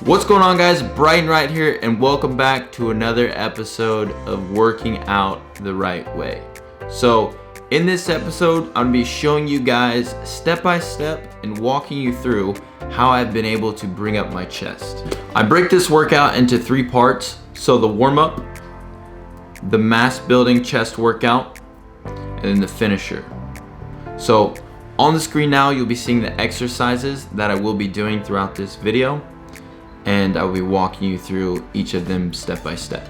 What's going on, guys? Brian right here, and welcome back to another episode of Working Out the Right Way. So in this episode, I'm gonna be showing you guys step by step and walking you through how I've been able to bring up my chest. I break this workout into 3 parts. So the warm-up, the mass building chest workout, and then the finisher. So on the screen now, you'll be seeing the exercises that I will be doing throughout this video, and I'll be walking you through each of them step by step.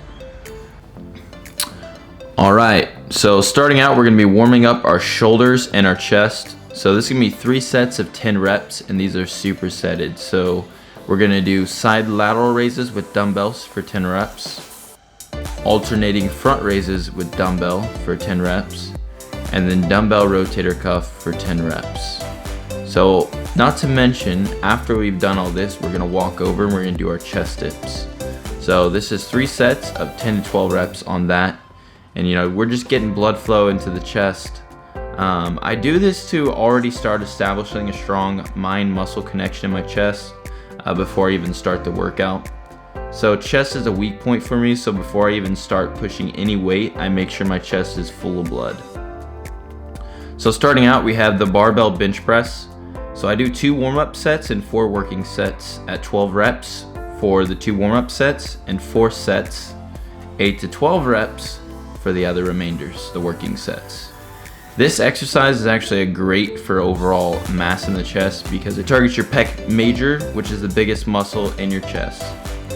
Alright, so starting out, we're going to be warming up our shoulders and our chest. So this is going to be 3 sets of 10 reps, and these are supersetted. So we're going to do side lateral raises with dumbbells for 10 reps, alternating front raises with dumbbell for 10 reps, and then dumbbell rotator cuff for 10 reps. So not to mention, after we've done all this, we're gonna walk over and we're gonna do our chest dips. So this is 3 sets of 10 to 12 reps on that. And we're just getting blood flow into the chest. I do this to already start establishing a strong mind-muscle connection in my chest before I even start the workout. So chest is a weak point for me, so before I even start pushing any weight, I make sure my chest is full of blood. So starting out, we have the barbell bench press. So I do 2 warm-up sets and 4 working sets at 12 reps for the 2 warm-up sets, and 4 sets, 8 to 12 reps for the other remainders, the working sets. This exercise is actually great for overall mass in the chest because it targets your pec major, which is the biggest muscle in your chest.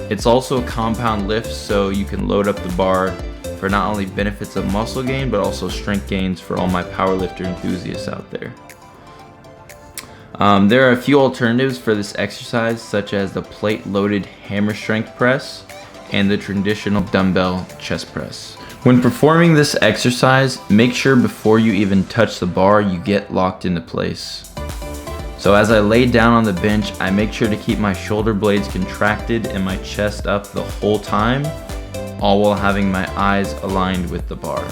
It's also a compound lift, so you can load up the bar for not only benefits of muscle gain, but also strength gains for all my powerlifter enthusiasts out there. There are a few alternatives for this exercise, such as the plate-loaded hammer strength press and the traditional dumbbell chest press. When performing this exercise, make sure before you even touch the bar, you get locked into place. So as I lay down on the bench, I make sure to keep my shoulder blades contracted and my chest up the whole time, all while having my eyes aligned with the bar.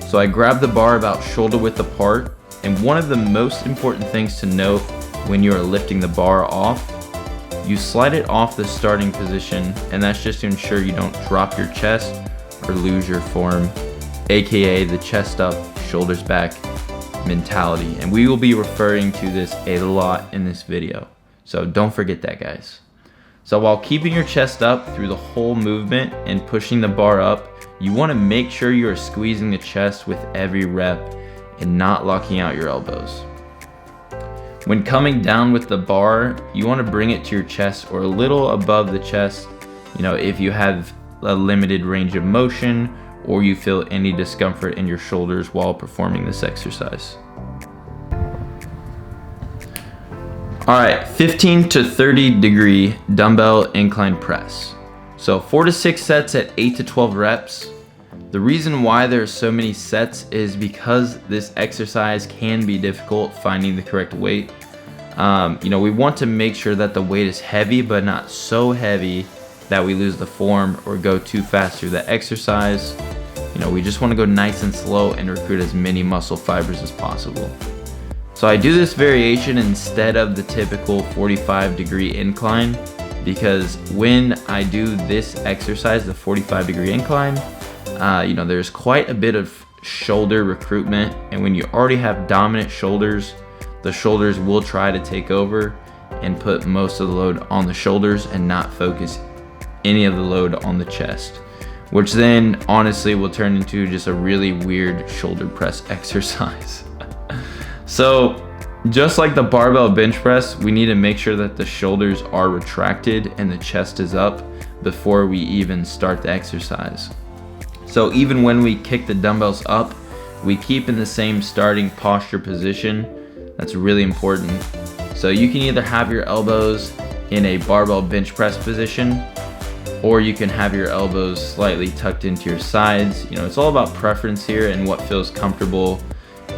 So I grab the bar about shoulder width apart. And one of the most important things to note when you are lifting the bar off, you slide it off the starting position, and that's just to ensure you don't drop your chest or lose your form, aka the chest up, shoulders back mentality. And we will be referring to this a lot in this video, so don't forget that, guys. So while keeping your chest up through the whole movement and pushing the bar up, you want to make sure you are squeezing the chest with every rep and not locking out your elbows. When coming down with the bar, you want to bring it to your chest or a little above the chest, if you have a limited range of motion or you feel any discomfort in your shoulders while performing this exercise. Alright, 15 to 30 degree dumbbell incline press. So 4 to 6 sets at 8 to 12 reps. The reason why there are so many sets is because this exercise can be difficult finding the correct weight. We want to make sure that the weight is heavy, but not so heavy that we lose the form or go too fast through the exercise. We just want to go nice and slow and recruit as many muscle fibers as possible. So I do this variation instead of the typical 45-degree incline because when I do this exercise, the 45-degree incline, there's quite a bit of shoulder recruitment, and when you already have dominant shoulders, the shoulders will try to take over and put most of the load on the shoulders and not focus any of the load on the chest, which then honestly will turn into just a really weird shoulder press exercise. So just like the barbell bench press, we need to make sure that the shoulders are retracted and the chest is up before we even start the exercise. So even when we kick the dumbbells up, we keep in the same starting posture position. That's really important. So you can either have your elbows in a barbell bench press position, or you can have your elbows slightly tucked into your sides. It's all about preference here and what feels comfortable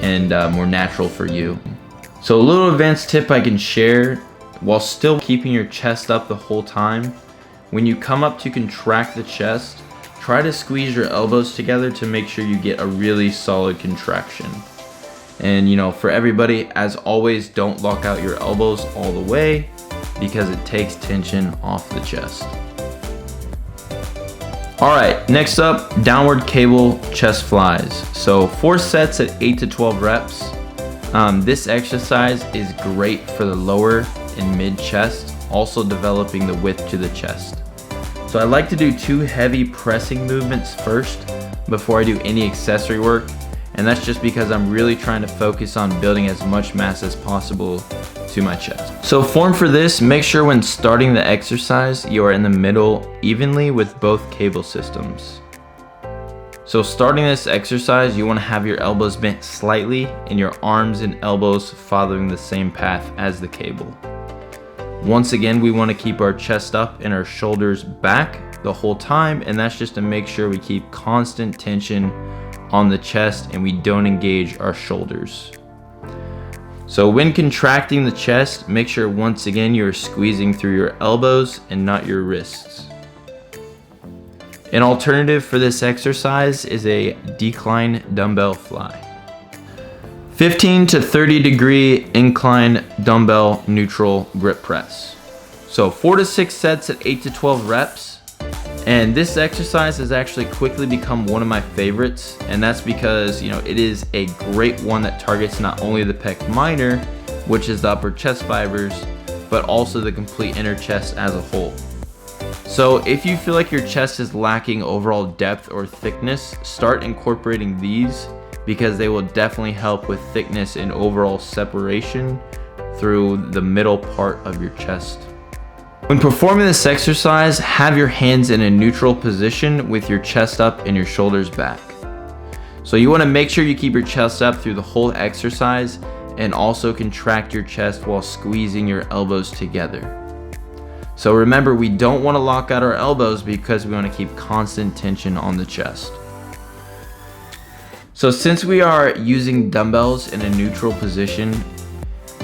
and more natural for you. So a little advanced tip I can share, while still keeping your chest up the whole time, when you come up to contract the chest, try to squeeze your elbows together to make sure you get a really solid contraction. And for everybody, as always, don't lock out your elbows all the way. because it takes tension off the chest. Alright, next up, downward cable chest flies. So 4 sets at 8 to 12 reps. This exercise is great for the lower and mid chest, also developing the width to the chest. So I like to do 2 heavy pressing movements first before I do any accessory work, and that's just because I'm really trying to focus on building as much mass as possible to my chest. So form for this, make sure when starting the exercise you are in the middle evenly with both cable systems. So starting this exercise, you want to have your elbows bent slightly and your arms and elbows following the same path as the cable. Once again, we want to keep our chest up and our shoulders back the whole time, and that's just to make sure we keep constant tension on the chest and we don't engage our shoulders. So when contracting the chest, make sure once again you're squeezing through your elbows and not your wrists. An alternative for this exercise is a decline dumbbell fly. 15 to 30 degree incline dumbbell neutral grip press. So 4 to 6 sets at 8 to 12 reps. And this exercise has actually quickly become one of my favorites, and that's because, it is a great one that targets not only the pec minor, which is the upper chest fibers, but also the complete inner chest as a whole. So if you feel like your chest is lacking overall depth or thickness, start incorporating these because they will definitely help with thickness and overall separation through the middle part of your chest. When performing this exercise, have your hands in a neutral position with your chest up and your shoulders back. So you want to make sure you keep your chest up through the whole exercise and also contract your chest while squeezing your elbows together. So remember, we don't want to lock out our elbows because we want to keep constant tension on the chest. So since we are using dumbbells in a neutral position,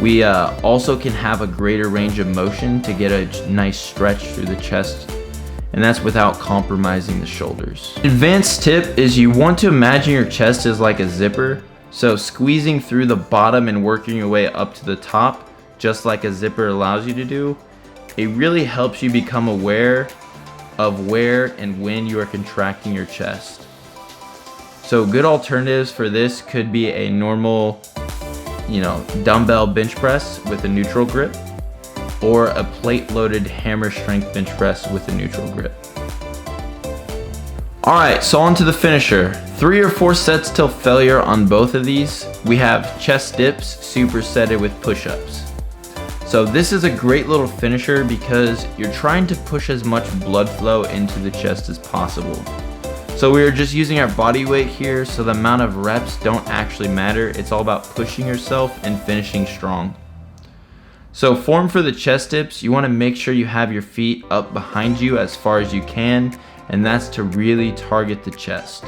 we also can have a greater range of motion to get a nice stretch through the chest, and that's without compromising the shoulders. Advanced tip is you want to imagine your chest is like a zipper, so squeezing through the bottom and working your way up to the top, just like a zipper allows you to do. It really helps you become aware of where and when you are contracting your chest. So good alternatives for this could be a normal dumbbell bench press with a neutral grip, or a plate loaded hammer strength bench press with a neutral grip. Alright, so on to the finisher. 3 or 4 sets till failure on both of these. We have chest dips supersetted with push-ups. So this is a great little finisher because you're trying to push as much blood flow into the chest as possible. So we are just using our body weight here, so the amount of reps don't actually matter. It's all about pushing yourself and finishing strong. So form for the chest dips, you want to make sure you have your feet up behind you as far as you can, and that's to really target the chest.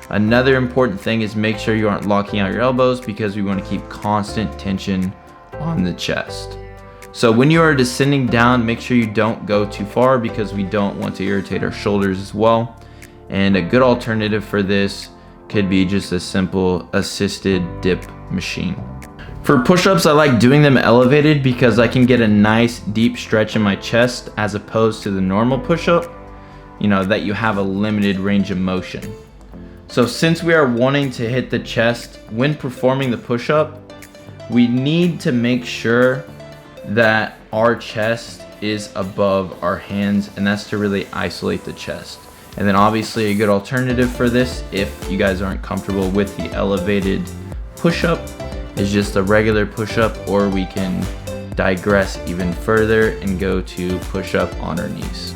Another important thing is make sure you aren't locking out your elbows because we want to keep constant tension on the chest. So when you are descending down, make sure you don't go too far because we don't want to irritate our shoulders as well. And a good alternative for this could be just a simple assisted dip machine. For push-ups, I like doing them elevated because I can get a nice deep stretch in my chest as opposed to the normal push-up, that you have a limited range of motion. So since we are wanting to hit the chest when performing the push-up, we need to make sure that our chest is above our hands, and that's to really isolate the chest. And then obviously a good alternative for this, if you guys aren't comfortable with the elevated push-up, is just a regular push-up, or we can digress even further and go to push-up on our knees.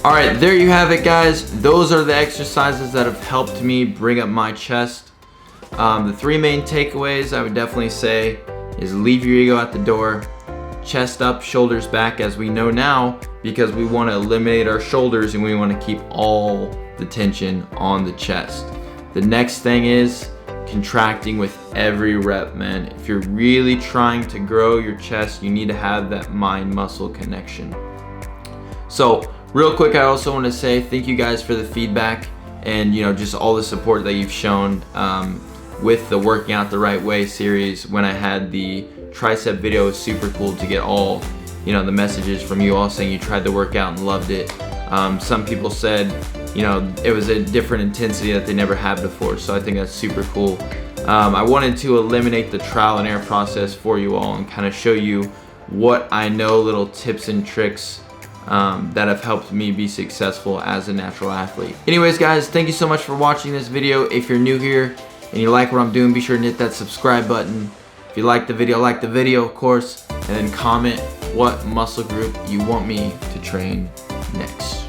Alright, there you have it, guys. Those are the exercises that have helped me bring up my chest. The 3 main takeaways I would definitely say is leave your ego at the door, chest up, shoulders back, as we know now, because we want to eliminate our shoulders and we want to keep all the tension on the chest. The next thing is contracting with every rep, man. If you're really trying to grow your chest, you need to have that mind-muscle connection. So real quick, I also want to say thank you guys for the feedback and just all the support that you've shown with the Working Out the Right Way series. When I had the tricep video, it was super cool to get all you know, the messages from you all saying you tried the workout and loved it. Some people said, you know, it was a different intensity that they never had before, so I think that's super cool. I wanted to eliminate the trial and error process for you all and kind of show you what I know, little tips and tricks that have helped me be successful as a natural athlete. Anyways guys, thank you so much for watching this video. If you're new here and you like what I'm doing, be sure to hit that subscribe button. If you like the video of course, and then comment what muscle group you want me to train next.